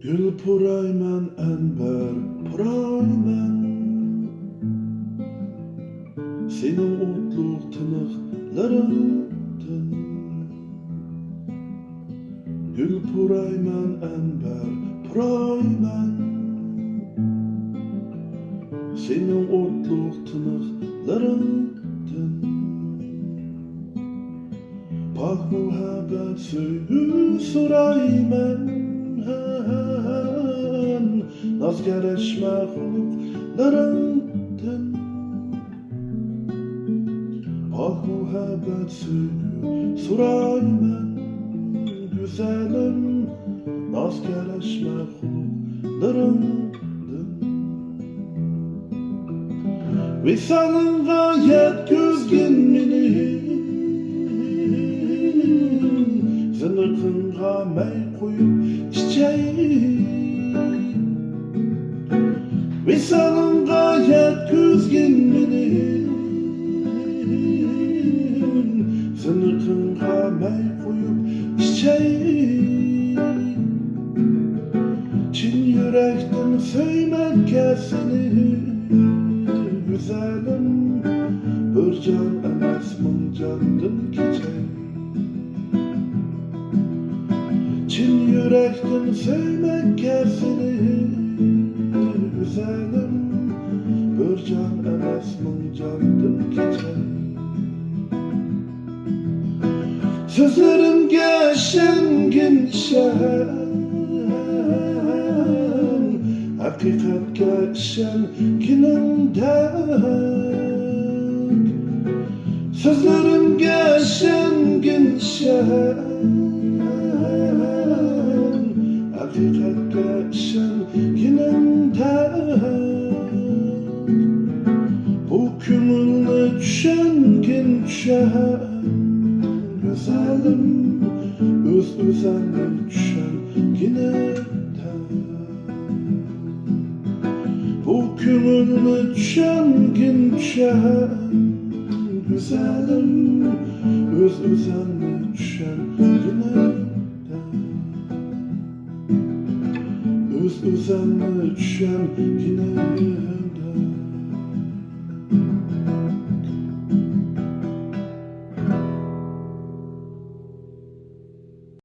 Gül purayman enber purayman, senin otluk tınıklarındın. Gül purayman enber purayman, senin otluk tınıklarındın. Pak muhabbet söğü surayman, naz gereşme huluklarındın. Pak muhabbet söğü surayman, güzelim, naz gereşme huluklarındın. Visalın gayet güzgün mini, zınıkınga mey koyup içeceğim. Visalın gayet güzgün mini, zınıkınga mey koyup içeceğim. Çin yürekten söymek seni, güzelim, bir can emas min candan keçey. Çin yürekten söymek seni, güzelim, bir can emas min candan keçey. Sözlerimge şengin şen, hakikatga işenginimden. Sözlerimge şengin şen, hakikatga işenginimden. Bu kümünü düşengin düşen, güzelim, öz-özene düşenginimden. Bu kümünü düşengin düşen, güzelim, öz-özene düşenginimden. Öz-özene düşenginimden.